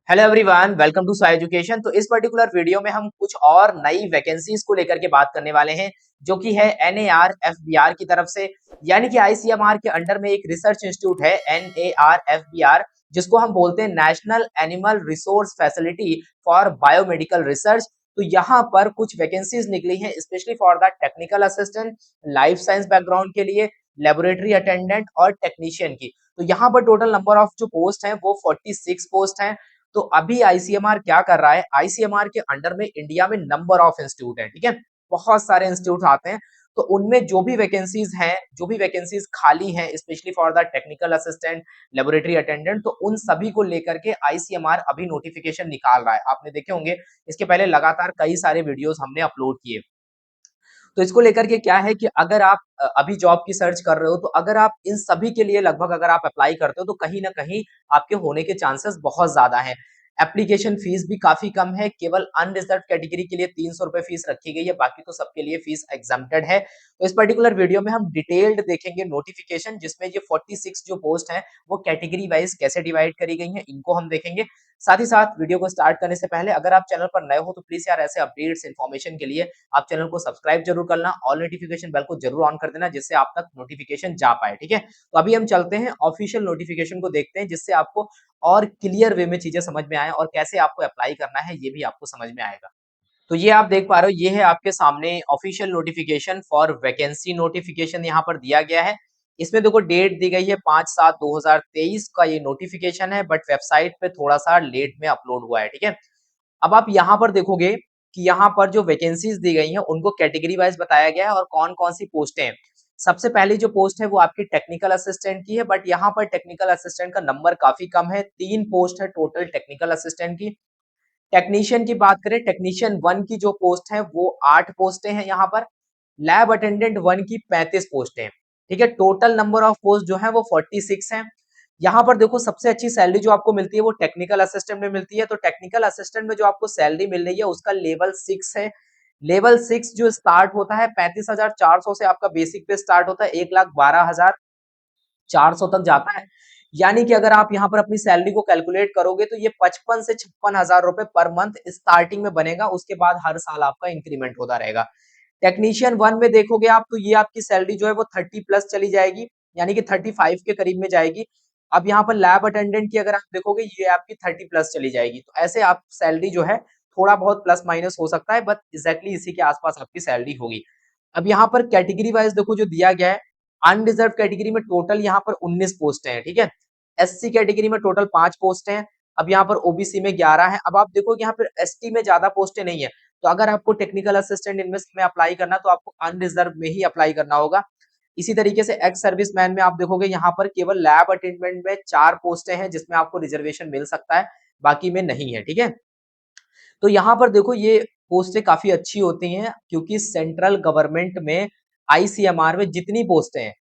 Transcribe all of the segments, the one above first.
Hello everyone, welcome to Sai education. तो इस particular video में हम कुछ और नई वैकेंसीज को लेकर के बात करने वाले हैं, जो कि है NARFBR की तरफ से, यानी कि ICMR के अंडर में एक रिसर्च इंस्टीट्यूट है NARFBR, जिसको हम बोलते हैं national animal resource facility for biomedical research. तो यहाँ पर कुछ वैकेंसीज निकली हैं specially for the technical assistant, life science background के लिए, लेबोरेटरी अटेंडेंट और टेक्नीशियन की। तो यहाँ पर टोटल नंबर ऑफ जो पोस्ट हैं वो 46 पोस्ट हैं। तो अभी आईसीएमआर क्या कर रहा है, आईसीएमआर के अंडर में इंडिया में नंबर ऑफ इंस्टीट्यूट है, ठीक है, बहुत सारे इंस्टीट्यूट आते हैं। तो उनमें जो भी वैकेंसीज हैं, जो भी वैकेंसीज खाली हैं specially for the technical assistant, laboratory attendant, तो उन सभी को लेकर के आईसीएमआर अभी नोटिफिकेशन निकाल रहा है। आपने देखे होंगे इसके पहले लगातार कई सारे वीडियोस हमने अपलोड किए। तो इसको लेकर के क्या है कि अगर आप अभी जॉब की सर्च कर रहे हो, तो अगर आप इन सभी के लिए लगभग अगर आप अप्लाई करते हो, तो कहीं ना कहीं आपके होने के चांसेस बहुत ज्यादा हैं। एप्लीकेशन फीस भी काफी कम है, केवल अनरिजर्व कैटेगरी के लिए 300 रुपए फीस रखी गई है, बाकी तो सबके लिए फीस एग्जम्प्टेड है। तो इस पर्टिकुलर वीडियो में हम डिटेल्ड देखेंगे नोटिफिकेशन, जिसमें ये 46 जो पोस्ट हैं वो कैटेगरी वाइज कैसे डिवाइड करी गई हैं, इनको हम देखेंगे। साथ ही साथ वीडियो को स्टार्ट करने से पहले अगर आप चैनल पर नए हो, तो प्लीज यार ऐसे अपडेट्स इन्फॉर्मेशन के लिए आप चैनल को सब्सक्राइब जरूर करना, ऑल नोटिफिकेशन बेल को जरूर ऑन कर देना, जिससे आप तक नोटिफिकेशन जा पाए, ठीक है। तो अभी हम चलते हैं ऑफिशियल नोटिफिकेशन को देखते हैं, जिससे आपको और क्लियर वे में चीजें समझ में आए और कैसे आपको अप्लाई करना है ये भी आपको समझ में आएगा। तो ये आप देख पा रहे हो, ये है आपके सामने official notification for vacancy notification यहाँ पर दिया गया है। इसमें देखो डेट दी गई है 5/7/2023 का ये नोटिफिकेशन है, बट वेबसाइट पे थोड़ा सा लेट में अपलोड हुआ है, ठीक है। अब आप यहाँ पर देखोगे कि यहाँ पर जो वैकेंसीज दी गई हैं उनको कैटेगरी वाइज बताया गया है और कौन कौन सी पोस्टें हैं। सबसे पहली जो पोस्ट है वो आपकी टेक्निकल असिस्टेंट की है, बट यहाँ पर टेक्निकल असिस्टेंट का नंबर काफी कम है, 3 पोस्ट है टोटल टेक्निकल असिस्टेंट की। टेक्नीशियन की बात करें, टेक्नीशियन 1 की जो पोस्ट है वो 8 पोस्टें हैं यहाँ पर। लैब अटेंडेंट 1 की 35 पोस्टें हैं, ठीक है। टोटल नंबर ऑफ पोस्ट जो है वो 46 हैं। यहाँ पर देखो सबसे अच्छी सैलरी जो आपको मिलती है वो टेक्निकल असिस्टेंट में मिलती है। तो टेक्निकल असिस्टेंट में जो आपको सैलरी मिल रही है उसका लेवल 6 है। लेवल 6 जो स्टार्ट होता है 35,400 से, आपका बेसिक पे स्टार्ट होता है 1,12,400 तक जाता है। यानी कि अगर आप यहाँ पर अपनी सैलरी को कैलकुलेट करोगे तो ये 55 से 56,000 रुपए पर मंथ स्टार्टिंग में बनेगा, उसके बाद हर साल आपका इंक्रीमेंट होता रहेगा। टेक्नीशियन 1 में देखोगे आप तो ये आपकी सैलरी जो है वो 30 प्लस चली जाएगी, यानी कि 35 के करीब में जाएगी। अब यहाँ पर लैब अटेंडेंट की अगर आप देखोगे ये आपकी 30 प्लस चली जाएगी। तो ऐसे आप सैलरी जो है थोड़ा बहुत प्लस माइनस हो सकता है, बट एग्जैक्टली इसी के आसपास आपकी सैलरी होगी। अब यहाँ पर कैटेगरी वाइज देखो जो दिया गया है, अनरिजर्व कैटेगरी में टोटल यहाँ पर 19 पोस्ट हैं, ठीक है। एससी कैटेगरी में टोटल 5 पोस्ट हैं। अब यहाँ पर ओबीसी में 11 है। अब आप देखो यहाँ पर एसटी में ज्यादा पोस्टें नहीं है, तो अगर आपको टेक्निकल असिस्टेंट इन्वेस्ट में अप्लाई करना तो आपको अनरिजर्व में ही अप्लाई करना होगा। इसी तरीके से एक्स सर्विस मैन में आप देखोगे यहाँ पर केवल लैब अटेंडेंट में 4 पोस्टें हैं, जिसमें आपको रिजर्वेशन मिल सकता है, बाकी में नहीं है, ठीक है। तो यहाँ पर देखो ये पोस्टें काफी अच्छी होती हैं, क्योंकि सेंट्रल गवर्नमेंट में आईसीएमआर में जितनी पोस्टें हैं,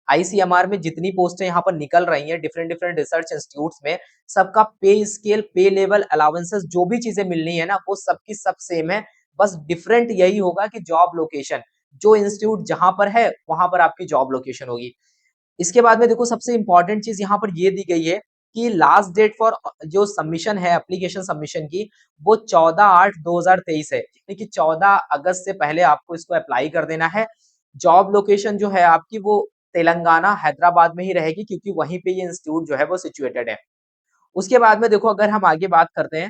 आईसीएमआर में जितनी पोस्टें यहाँ पर निकल रही हैं डिफरेंट डिफरेंट रिसर्च इंस्टीट्यूट्स में, सबका पे स्केल, पे लेवल, अलाउंसेस, जो भी चीजें मिलनी है ना वो सबकी सब सेम है। बस डिफरेंट यही होगा कि जॉब लोकेशन, जो इंस्टीट्यूट जहां पर है वहां पर आपकी जॉब लोकेशन होगी। इसके बाद में देखो सबसे इंपॉर्टेंट चीज यहाँ पर ये दी गई है कि लास्ट डेट फॉर जो सबमिशन है एप्लीकेशन सबमिशन की, वो 14/8/2023 है, यानी कि 14 अगस्त से पहले आपको इसको अप्लाई कर देना है। जॉब लोकेशन जो है आपकी वो तेलंगाना हैदराबाद में ही रहेगी, क्योंकि वहीं पे ये इंस्टीट्यूट जो है वो सिचुएटेड है। उसके बाद में देखो अगर हम आगे बात करते हैं,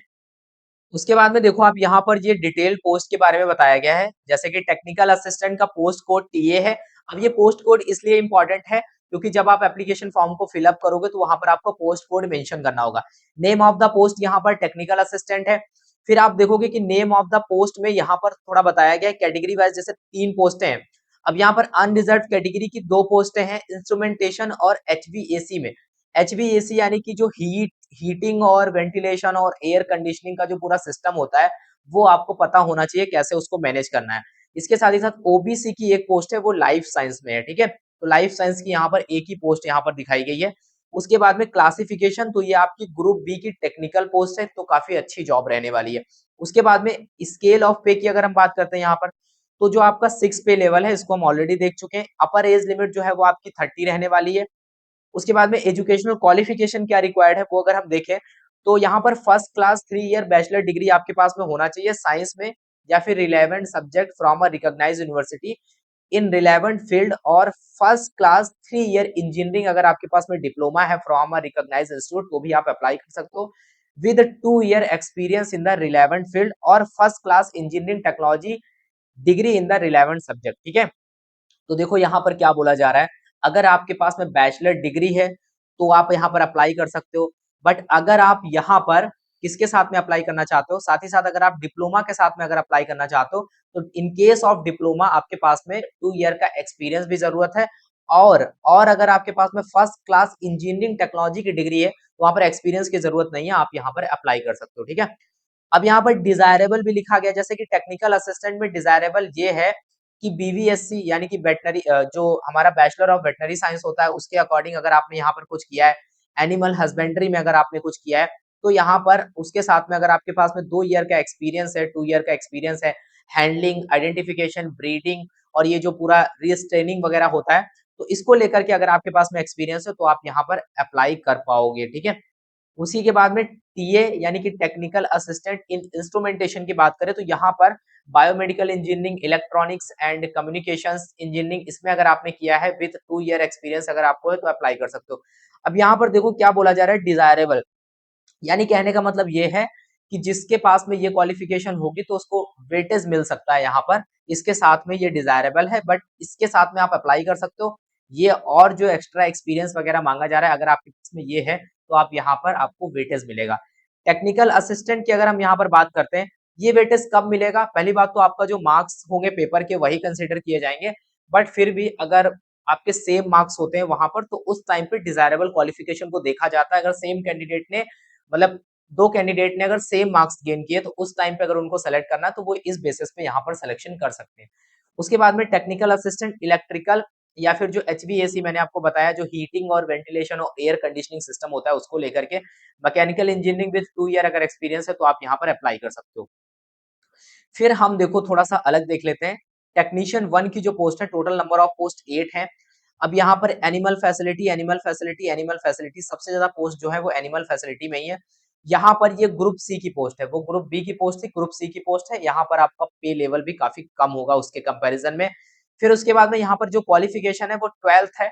उसके बाद में देखो आप यहाँ पर ये डिटेल पोस्ट के बारे में बताया गया है, जैसे कि टेक्निकल असिस्टेंट का पोस्ट कोड टीए है। अब ये पोस्ट कोड इसलिए इंपॉर्टेंट है क्योंकि जब आप एप्लीकेशन फॉर्म को फिलअप करोगे तो वहां पर आपको पोस्ट कोड मेंशन करना होगा। नेम ऑफ द पोस्ट यहाँ पर टेक्निकल असिस्टेंट है। फिर आप देखोगे कि नेम ऑफ द पोस्ट में यहाँ पर थोड़ा बताया गया है कैटेगरी वाइज, जैसे 3 पोस्टें हैं। अब यहाँ पर अनरिजर्व कैटेगरी की 2 पोस्टें हैं, इंस्ट्रूमेंटेशन और एचवीएसी में। एचवीएसी यानी कि जो हीटिंग और वेंटिलेशन और एयर कंडीशनिंग का जो पूरा सिस्टम होता है, वो आपको पता होना चाहिए कैसे उसको मैनेज करना है। इसके साथ ही साथ ओबीसी की एक पोस्ट है वो लाइफ साइंस में है, ठीक है। तो लाइफ साइंस की यहाँ पर एक ही पोस्ट यहाँ पर दिखाई गई है। उसके बाद में क्लासिफिकेशन, तो ये आपकी ग्रुप बी की टेक्निकल पोस्ट है, तो काफी अच्छी जॉब रहने वाली है। उसके बाद में स्केल ऑफ पे की अगर हम बात करते हैं यहाँ पर, तो जो आपका 6 पे लेवल है इसको हम ऑलरेडी देख चुके हैं। अपर एज लिमिट जो है वो आपकी 30 रहने वाली है। उसके बाद में एजुकेशनल क्वालिफिकेशन क्या रिक्वायर्ड है वो अगर हम देखें, तो यहाँ पर first class 3 year bachelor degree आपके पास में होना चाहिए साइंस में, या फिर relevant subject from a recognised university in relevant field, और फर्स्ट क्लास 3 ईयर इंजीनियरिंग अगर आपके पास में डिप्लोमा है फ्रॉम अ रिकॉग्नाइज्ड इंस्टीट्यूट तो भी आप अप्लाई कर सकते हो, with 2 year experience in the relevant field, और first class engineering technology degree in the relevant subject. ठीक है, तो देखो यहाँ पर क्या बोला जा रहा है, अगर आपके पास में बैचलर डिग्री है तो आप यहाँ पर अप्लाई कर सकते हो, बट अगर आप यहाँ पर किसके साथ में अप्लाई करना चाहते हो, साथ ही साथ अगर आप डिप्लोमा के साथ में अगर अप्लाई करना चाहते हो तो इन केस ऑफ डिप्लोमा आपके पास में 2 ईयर का एक्सपीरियंस भी जरूरत है, और अगर आपके पास में फर्स्ट क्लास इंजीनियरिंग टेक्नोलॉजी की डिग्री है तो वहां पर एक्सपीरियंस की जरूरत नहीं है, आप यहाँ पर अप्लाई कर सकते हो। ठीक है, अब यहाँ पर डिजायरेबल भी लिखा गया, जैसे कि टेक्निकल असिस्टेंट में डिजायरेबल ये है कि बीवीएससी यानी कि वेटनरी, जो हमारा बैचलर ऑफ वेटनरी साइंस होता है उसके अकॉर्डिंग अगर आपने यहाँ पर कुछ किया है, एनिमल हस्बेंड्री में अगर आपने कुछ किया है तो यहाँ पर उसके साथ में अगर आपके पास में 2 ईयर का एक्सपीरियंस है, 2 ईयर का एक्सपीरियंस है, हैंडलिंग, आइडेंटिफिकेशन, ब्रीडिंग और ये जो पूरा रिस्ट्रेनिंग वगैरह होता है, तो इसको लेकर के अगर आपके पास में एक्सपीरियंस है तो आप यहाँ पर अप्लाई कर पाओगे। ठीक है, उसी के बाद में टीए यानी कि टेक्निकल असिस्टेंट इन इंस्ट्रूमेंटेशन की बात करें तो यहाँ पर biomedical engineering, electronics and communications engineering, इसमें अगर आपने किया है विद 2 ईयर एक्सपीरियंस अगर आपको है तो अप्लाई कर सकते हो। अब यहाँ पर देखो क्या बोला जा रहा है, डिजायरेबल, यानी कहने का मतलब ये है कि जिसके पास में ये क्वालिफिकेशन होगी तो उसको वेटेज मिल सकता है यहाँ पर, इसके साथ में ये डिजायरेबल है, बट इसके साथ में आप अप्लाई कर सकते हो। ये और जो एक्स्ट्रा एक्सपीरियंस वगैरह मांगा जा रहा है अगर आपके पास में ये है तो आप यहाँ पर आपको वेटेज मिलेगा। टेक्निकल असिस्टेंट की अगर हम यहाँ पर बात करते हैं, ये वेटेज कब मिलेगा, पहली बात तो आपका जो मार्क्स होंगे पेपर के वही कंसिडर किए जाएंगे, बट फिर भी अगर आपके सेम मार्क्स होते हैं वहां पर तो उस टाइम पे डिजायरेबल क्वालिफिकेशन को देखा जाता है। अगर सेम कैंडिडेट ने, मतलब दो कैंडिडेट ने अगर सेम मार्क्स गेन किए तो उस टाइम पे अगर उनको सेलेक्ट करना है तो वो इस बेसिस पे यहाँ पर सिलेक्शन कर सकते हैं। उसके बाद में टेक्निकल असिस्टेंट इलेक्ट्रिकल या फिर जो एचवीएसी मैंने आपको बताया, जो हीटिंग और वेंटिलेशन और एयर कंडीशनिंग सिस्टम होता है उसको लेकर के, मैकेनिकल इंजीनियरिंग विद 2 ईयर अगर एक्सपीरियंस है तो आप यहाँ पर अप्लाई कर सकते हो। फिर हम देखो थोड़ा सा अलग देख लेते हैं, टेक्नीशियन 1 की जो पोस्ट है, टोटल नंबर ऑफ पोस्ट 8 है। अब यहाँ पर animal facility, animal facility, animal facility, सबसे ज्यादा पोस्ट जो है वो एनिमल फैसिलिटी में ही है। यहाँ पर ये ग्रुप सी की पोस्ट है, वो ग्रुप बी की पोस्ट थी, ग्रुप सी की पोस्ट है। यहाँ पर आपका पे लेवल भी काफी कम होगा उसके कंपैरिजन में। फिर उसके बाद में यहाँ पर जो क्वालिफिकेशन है वो 12th है,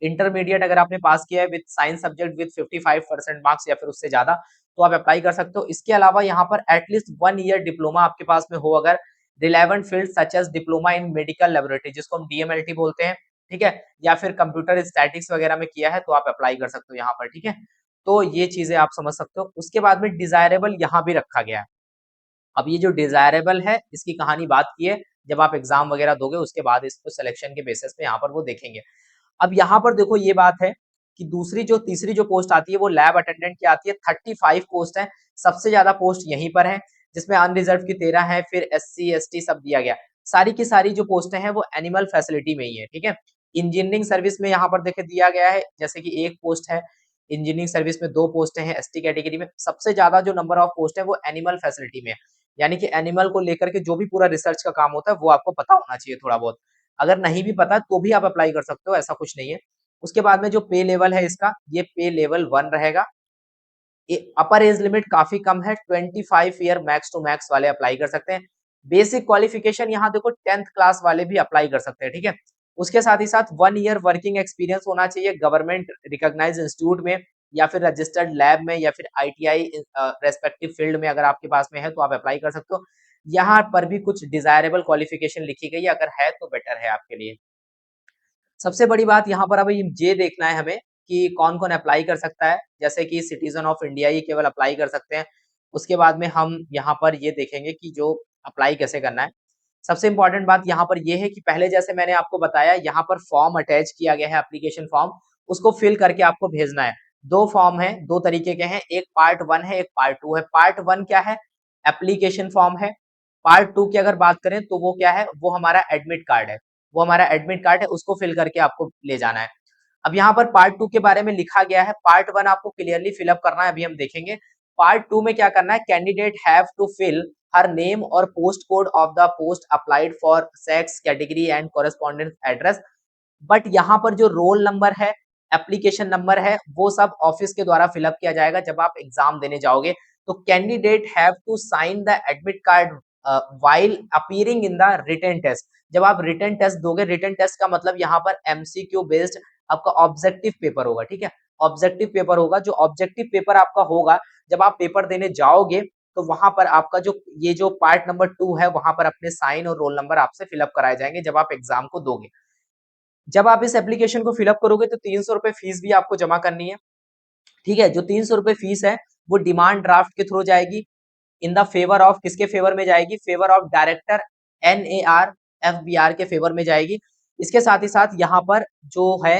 इंटरमीडिएट अगर आपने पास किया है with science subject with 55% marks या फिर उससे ज्यादा तो आप अप्लाई कर सकते हो। इसके अलावा यहाँ पर एटलीस्ट 1 ईयर डिप्लोमा आपके पास में हो अगर relevant field such as diploma in medical laboratory, जिसको हम डीएमएलटी बोलते हैं, ठीक है, या फिर कंप्यूटर स्टैटिक्स वगैरह में किया है तो आप अप्लाई कर सकते हो यहाँ पर। ठीक है, तो ये चीजें आप समझ सकते हो। उसके बाद में डिजायरेबल यहाँ भी रखा गया है। अब ये जो डिजायरेबल है इसकी कहानी बात की है, जब आप एग्जाम वगैरह दोगे उसके बाद इसको सिलेक्शन के बेसिस पे यहाँ पर वो देखेंगे। अब यहाँ पर देखो ये बात है कि तीसरी जो पोस्ट आती है वो लैब अटेंडेंट की आती है, 35 पोस्ट है, सबसे ज्यादा पोस्ट यहीं पर है, जिसमें अनरिजर्व की 13 है, फिर एससी एसटी सब दिया गया। सारी की सारी जो पोस्टें हैं वो एनिमल फैसिलिटी में ही है। ठीक है, इंजीनियरिंग सर्विस में यहाँ पर देखे दिया गया है, जैसे कि एक पोस्ट है, इंजीनियरिंग सर्विस में 2 पोस्टें हैं, एसटी कैटेगरी में सबसे ज्यादा जो नंबर ऑफ पोस्ट है वो एनिमल फैसिलिटी में है। यानी कि एनिमल को लेकर के जो भी पूरा रिसर्च का काम होता है वो आपको पता होना चाहिए थोड़ा बहुत, अगर नहीं भी पता तो भी आप अप्लाई कर सकते हो, ऐसा कुछ नहीं है। उसके बाद में जो पे लेवल है इसका, ये पे लेवल 1 रहेगा। अपर एज लिमिट काफी कम है, 25 ईयर मैक्स टू मैक्स वाले अप्लाई कर सकते हैं। बेसिक क्वालिफिकेशन यहाँ देखो 10th क्लास वाले भी अप्लाई कर सकते हैं। ठीक है, उसके साथ ही साथ 1 ईयर वर्किंग एक्सपीरियंस होना चाहिए गवर्नमेंट रिकॉग्नाइज्ड इंस्टीट्यूट में या फिर रजिस्टर्ड लैब में या फिर आईटीआई रेस्पेक्टिव फील्ड में अगर आपके पास में है तो आप अप्लाई कर सकते हो। यहाँ पर भी कुछ डिजायरेबल क्वालिफिकेशन लिखी गई है, अगर है तो बेटर है आपके लिए। सबसे बड़ी बात यहाँ पर अब ये देखना है हमें कि कौन कौन अप्लाई कर सकता है, जैसे कि सिटीजन ऑफ इंडिया ही केवल अप्लाई कर सकते हैं। उसके बाद में हम यहाँ पर ये देखेंगे कि जो अप्लाई कैसे करना है। सबसे इंपॉर्टेंट बात यहाँ पर ये है कि पहले जैसे मैंने आपको बताया यहाँ पर फॉर्म अटैच किया गया है, एप्लीकेशन फॉर्म, उसको फिल करके आपको भेजना है। 2 फॉर्म है, 2 तरीके के हैं, एक पार्ट 1 है, एक पार्ट 2 है। पार्ट 1 क्या है, एप्लीकेशन फॉर्म है। पार्ट 2 की अगर बात करें तो वो क्या है, वो हमारा एडमिट कार्ड है, वो हमारा एडमिट कार्ड है, उसको फिल करके आपको ले जाना है। अब यहाँ पर पार्ट 2 के बारे में लिखा गया है, पार्ट 1 आपको क्लियरली फिलअप करना है, अभी हम देखेंगे। पार्ट 2 में क्या करना है, candidate have to fill her name और post code of the post applied for sex category and correspondence address, but यहाँ पर जो रोल नंबर है, एप्लीकेशन नंबर है, वो सब ऑफिस के द्वारा फिलअप किया जाएगा जब आप एग्जाम देने जाओगे। तो candidate have to sign the admit card while appearing in the written test. जब आप रिटन टेस्ट दोगे, रिटन टेस्ट का मतलब यहाँ पर एमसीक्यू बेस्ड आपका ऑब्जेक्टिव पेपर होगा, ठीक है। ऑब्जेक्टिव पेपर होगा, जो ऑब्जेक्टिव पेपर आपका होगा, जब आप पेपर देने जाओगे तो वहां पर आपका जो ये जो पार्ट नंबर 2 है, वहां पर अपने साइन और रोल नंबर आपसे फिलअप कराए जाएंगे जब आप एग्जाम को दोगे। जब आप इस एप्लीकेशन को फिलअप करोगे तो 300 रुपए फीस भी आपको जमा करनी है, ठीक है। जो 300 रुपए फीस है वो डिमांड ड्राफ्ट के थ्रू जाएगी, इन द फेवर ऑफ, किसके फेवर में जाएगी, favour of director NAR FBR के फेवर में जाएगी। इसके साथ ही साथ यहाँ पर जो है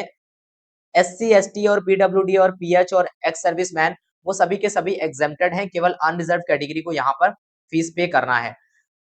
SC ST और PWD और PH और एक्स सर्विसमैन, वो सभी के सभी एग्जेम्प्टेड हैं, केवल अनरिजर्व कैटेगरी को यहाँ पर फीस पे करना है।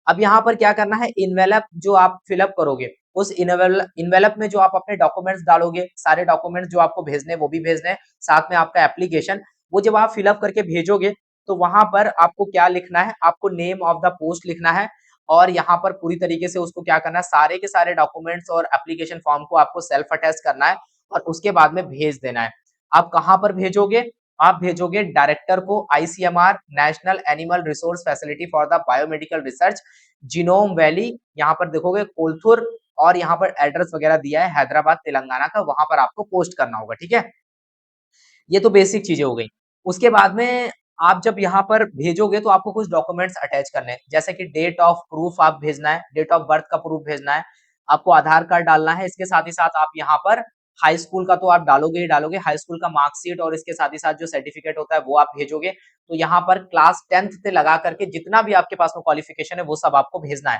अब यहाँ पर क्या करना है, इनवेलप जो आप फिलअप करोगे, उस इनवेलप में जो आप अपने डॉक्यूमेंट्स डालोगे, सारे डॉक्यूमेंट्स जो आपको भेजने वो भी भेजने, साथ में आपका एप्लीकेशन, वो जब आप फिलअप करके भेजोगे तो वहां पर आपको क्या लिखना है, आपको नेम ऑफ द पोस्ट लिखना है और यहाँ पर पूरी तरीके से उसको क्या करना है, सारे के सारे डॉक्यूमेंट्स और एप्लीकेशन फॉर्म को आपको सेल्फ अटैच करना है और उसके बाद में भेज देना है। आप कहाँ पर भेजोगे, आप भेजोगे डायरेक्टर को, ICMR national animal resource facility for the biomedical research, genome valley, यहाँ पर देखोगे कोलथुर, और यहाँ पर एड्रेस वगैरह दिया है हैदराबाद तेलंगाना का, वहां पर आपको पोस्ट करना होगा, ठीक है। ये तो बेसिक चीजें हो गई। उसके बाद में आप जब यहाँ पर भेजोगे तो आपको कुछ डॉक्यूमेंट्स अटैच करने हैं, जैसे कि डेट ऑफ प्रूफ आप भेजना है, डेट ऑफ बर्थ का प्रूफ भेजना है, आपको आधार कार्ड डालना है। इसके साथ ही साथ आप यहाँ पर हाई स्कूल का तो आप डालोगे ही डालोगे, हाई स्कूल का मार्कशीट और इसके साथ ही साथ जो सर्टिफिकेट होता है वो आप भेजोगे। तो यहाँ पर क्लास 10th से लगा करके जितना भी आपके पास में क्वालिफिकेशन है वो सब आपको भेजना है।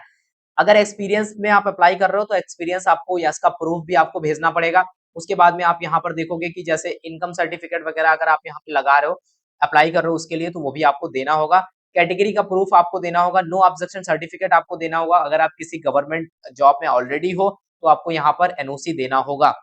अगर एक्सपीरियंस में आप अप्लाई कर रहे हो तो एक्सपीरियंस आपको या इसका प्रूफ भी आपको भेजना पड़ेगा। उसके बाद में आप यहाँ पर देखोगे कि जैसे इनकम सर्टिफिकेट वगैरह अगर आप यहाँ पे लगा रहे हो, अप्लाई कर रहे हो उसके लिए, तो वो भी आपको देना होगा। कैटेगरी का प्रूफ आपको देना होगा, नो ऑब्जेक्शन सर्टिफिकेट आपको देना होगा। अगर आप किसी गवर्नमेंट जॉब में ऑलरेडी हो तो आपको यहाँ पर NOC देना होगा।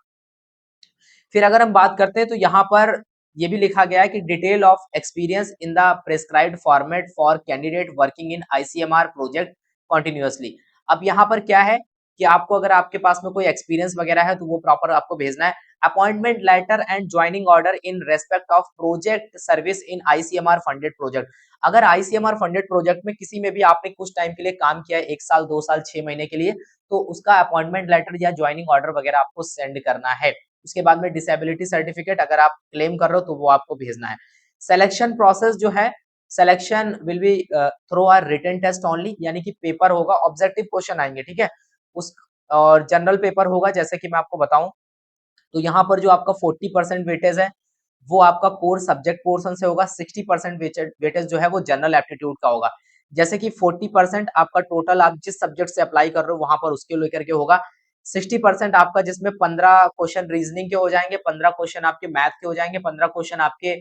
फिर अगर हम बात करते हैं तो यहाँ पर ये भी लिखा गया है कि detail of experience in the prescribed format for candidate working in ICMR project continuously. अब यहाँ पर क्या है कि आपको अगर आपके पास में कोई एक्सपीरियंस वगैरह है तो वो प्रॉपर आपको भेजना है। Appointment letter and joining order in respect of project service in ICMR funded project. अगर ICMR फंडेड प्रोजेक्ट में किसी में भी आपने कुछ टाइम के लिए काम किया है, 1 साल 2 साल 6 महीने के लिए, तो उसका अपॉइंटमेंट लेटर या ज्वाइनिंग ऑर्डर वगैरह आपको सेंड करना है। उसके बाद में डिसेबिलिटी सर्टिफिकेट अगर आप क्लेम कर रहे हो तो वो आपको भेजना है। सिलेक्शन प्रोसेस जो है, selection will be through a written test only, यानी कि पेपर होगा, ऑब्जेक्टिव क्वेश्चन आएंगे, ठीक है। उस और जनरल पेपर होगा, जैसे कि मैं आपको बताऊं तो यहाँ पर जो आपका 40% वेटेज है वो आपका कोर सब्जेक्ट पोर्शन से होगा, 60% वेटेज जो है वो जनरल एप्टीट्यूड का होगा। जैसे कि 40% आपका टोटल आप जिस सब्जेक्ट से अप्लाई कर रहे हो वहां पर उसके लेकर के होगा, 60% आपका जिसमें 15 क्वेश्चन रीजनिंग के हो जाएंगे, 15 क्वेश्चन आपके मैथ के हो जाएंगे, 15 क्वेश्चन आपके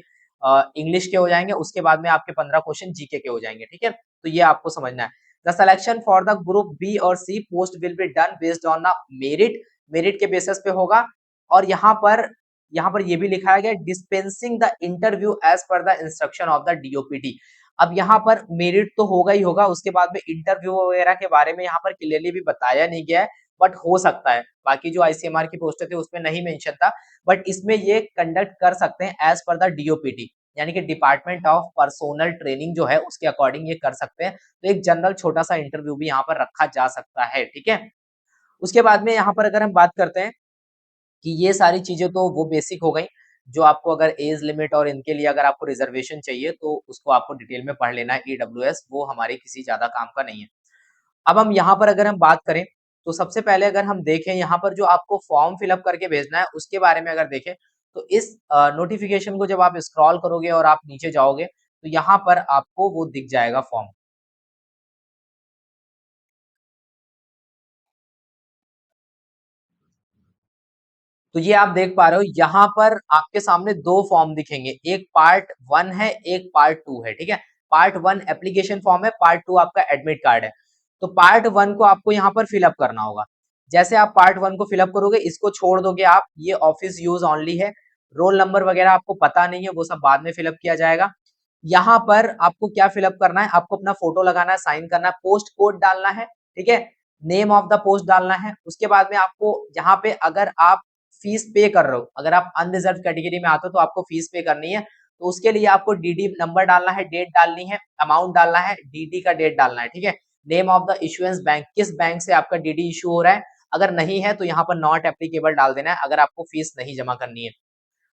इंग्लिश के हो जाएंगे, उसके बाद में आपके 15 क्वेश्चन जीके के हो जाएंगे, ठीक है। तो ये आपको समझना है। The selection for the group B और C post will be done based on the merit, merit के बेसिस पे होगा। और यहाँ पर ये भी लिखा गया dispensing the interview as per the instruction of the DOPT। अब यहाँ पर मेरिट तो होगा ही होगा, उसके बाद में इंटरव्यू वगैरह के बारे में यहाँ पर क्लियरली भी बताया नहीं गया है, बट हो सकता है। बाकी जो ICMR की पोस्ट थे उसमें नहीं मेंशन था, बट इसमें ये कंडक्ट कर सकते हैं एज पर द DOPT, यानी कि डिपार्टमेंट ऑफ पर्सोनल ट्रेनिंग जो है उसके अकॉर्डिंग ये कर सकते हैं। तो एक जनरल छोटा सा इंटरव्यू भी यहाँ पर रखा जा सकता है, ठीक है। उसके बाद में यहाँ पर अगर हम बात करते हैं कि ये सारी चीजें तो वो बेसिक हो गई, जो आपको अगर एज लिमिट और इनके लिए अगर आपको रिजर्वेशन चाहिए तो उसको आपको डिटेल में पढ़ लेना है। EWS वो हमारे किसी ज्यादा काम का नहीं है। अब हम यहाँ पर अगर हम बात करें तो सबसे पहले अगर हम देखें यहाँ पर जो आपको फॉर्म फिलअप करके भेजना है उसके बारे में अगर देखें तो इस नोटिफिकेशन को जब आप स्क्रॉल करोगे और आप नीचे जाओगे तो यहाँ पर आपको वो दिख जाएगा फॉर्म। तो ये आप देख पा रहे हो यहाँ पर आपके सामने दो फॉर्म दिखेंगे, एक पार्ट 1 है, एक पार्ट 2 है, ठीक है। पार्ट 1 एप्लीकेशन फॉर्म है, पार्ट 2 आपका एडमिट कार्ड है। तो पार्ट 1 को आपको यहाँ पर फिलअप करना होगा। जैसे आप पार्ट 1 को फिलअप करोगे, इसको छोड़ दोगे आप, ये ऑफिस यूज ऑनली है। रोल नंबर वगैरह आपको पता नहीं है, वो सब बाद में फिलअप किया जाएगा। यहाँ पर आपको क्या फिलअप करना है, आपको अपना फोटो लगाना है, साइन करना है, पोस्ट कोड डालना है, ठीक है, नेम ऑफ द पोस्ट डालना है। उसके बाद में आपको यहाँ पे अगर आप फीस पे कर रहे हो, अगर आप अनरिजर्व कैटेगरी में आते हो तो आपको फीस पे करनी है, तो उसके लिए आपको डीडी नंबर डालना है, डेट डालनी है, अमाउंट डालना है, डीडी का डेट डालना है, ठीक है। Name of the issuance bank, किस बैंक से आपका डीडी इशू हो रहा है, अगर नहीं है तो यहाँ पर नॉट एप्लीकेबल डाल देना है अगर आपको फीस नहीं जमा करनी है।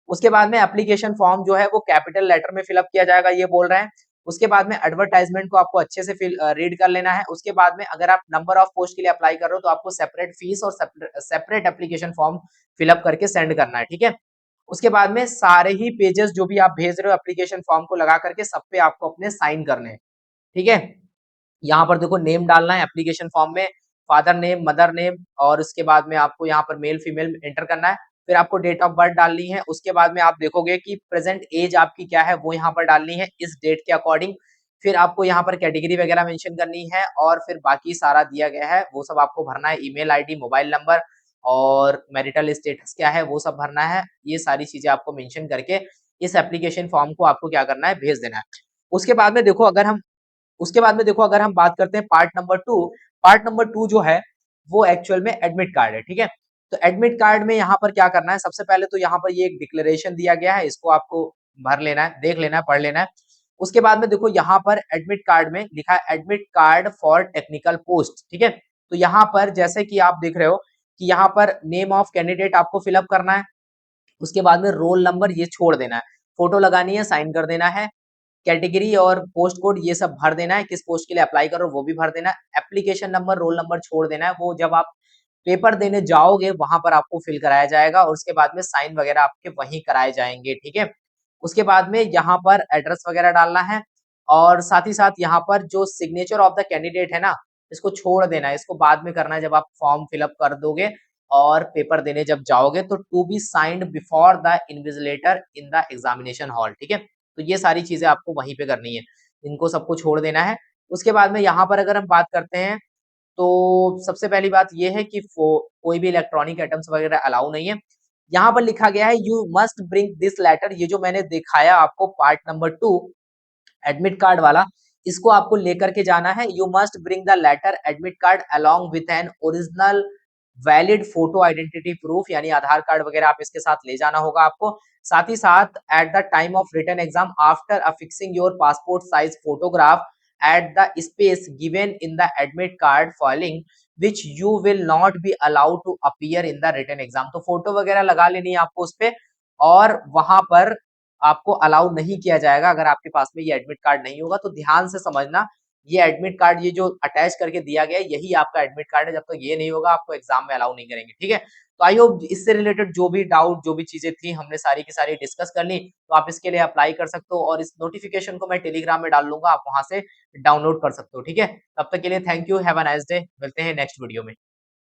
उसके बाद में एप्लीकेशन फॉर्म जो है वो कैपिटल लेटर में फिलअप किया जाएगा, ये बोल रहे हैं। उसके बाद में एडवर्टाइजमेंट को आपको अच्छे से रीड कर लेना है। उसके बाद में अगर आप नंबर ऑफ पोस्ट के लिए अप्लाई कर रहे हो तो आपको सेपरेट फीस और सेपरेट एप्लीकेशन फॉर्म फिलअप करके सेंड करना है, ठीक है। उसके बाद में सारे ही पेजेस जो भी आप भेज रहे हो एप्लीकेशन फॉर्म को लगा करके सब पे आपको अपने साइन करने हैं, ठीक है। यहाँ पर देखो नेम डालना है एप्लीकेशन फॉर्म में, फादर नेम, मदर नेम, और उसके बाद में आपको यहाँ पर मेल फीमेल एंटर करना है। फिर आपको डेट ऑफ बर्थ डालनी है। उसके बाद में आप देखोगे कि प्रेजेंट एज आपकी क्या है वो यहाँ पर डालनी है इस डेट के अकॉर्डिंग। फिर आपको यहाँ पर कैटेगरी वगैरह मेंशन करनी है और फिर बाकी सारा दिया गया है वो सब आपको भरना है। ईमेल आईडी, मोबाइल नंबर और मैरिटल स्टेटस क्या है वो सब भरना है। ये सारी चीजें आपको मेंशन करके इस एप्लीकेशन फॉर्म को आपको क्या करना है, भेज देना है। उसके बाद में देखो अगर हम बात करते हैं पार्ट नंबर टू जो है वो एक्चुअल में एडमिट कार्ड है, ठीक है। तो एडमिट कार्ड में यहाँ पर क्या करना है, सबसे पहले तो यहाँ पर ये एक डिक्लेरेशन दिया गया है, इसको आपको भर लेना है, देख लेना है, पढ़ लेना है। उसके बाद में देखो यहाँ पर एडमिट कार्ड में लिखा है admit card for technical post, ठीक है। तो यहाँ पर जैसे कि आप देख रहे हो कि यहाँ पर नेम ऑफ कैंडिडेट आपको फिलअप करना है। उसके बाद में रोल नंबर ये छोड़ देना है, फोटो लगानी है, साइन कर देना है, कैटेगरी और पोस्ट कोड ये सब भर देना है, किस पोस्ट के लिए अप्लाई करो वो भी भर देना है। एप्लीकेशन नंबर, रोल नंबर छोड़ देना है, वो जब आप पेपर देने जाओगे वहां पर आपको फिल कराया जाएगा और उसके बाद में साइन वगैरह आपके वहीं कराए जाएंगे, ठीक है। उसके बाद में यहाँ पर एड्रेस वगैरह डालना है और साथ ही साथ यहाँ पर जो सिग्नेचर ऑफ द कैंडिडेट है ना, इसको छोड़ देना है, इसको बाद में करना है जब आप फॉर्म फिलअप कर दोगे और पेपर देने जब जाओगे तो to be signed before the invigilator in the examination hall, ठीक है। तो ये सारी चीजें आपको वहीं पे करनी है, इनको सबको छोड़ देना है। उसके बाद में यहाँ पर अगर हम बात करते हैं तो सबसे पहली बात ये है कि कोई भी इलेक्ट्रॉनिक आइटम्स वगैरह अलाउ नहीं है। यहाँ पर लिखा गया है you must bring this letter, ये जो मैंने दिखाया आपको पार्ट नंबर 2 एडमिट कार्ड वाला, इसको आपको लेकर के जाना है। You must bring the letter admit card along with an original valid photo identity proof, यानी आधार कार्ड वगैरह आप इसके साथ ले जाना होगा आपको। साथ ही साथ at the time of written exam after affixing your passport size photograph at the space given in the admit card filing which you will not be allowed to appear in the written exam, तो photo वगैरह लगा लेनी है आपको उस पे और वहां पर आपको अलाउ नहीं किया जाएगा अगर आपके पास में ये एडमिट कार्ड नहीं होगा। तो ध्यान से समझना, ये एडमिट कार्ड ये जो अटैच करके दिया गया है यही आपका एडमिट कार्ड है, जब तक ये नहीं होगा आपको एग्जाम में अलाउ नहीं करेंगे, ठीक है। तो आई होप इससे रिलेटेड जो भी डाउट जो भी चीजें थी हमने सारी की सारी डिस्कस कर ली, तो आप इसके लिए अप्लाई कर सकते हो और इस नोटिफिकेशन को मैं टेलीग्राम में डाल लूंगा, आप वहां से डाउनलोड कर सकते हो, ठीक है। तब तक के लिए thank you, have a nice day, मिलते हैं नेक्स्ट वीडियो में।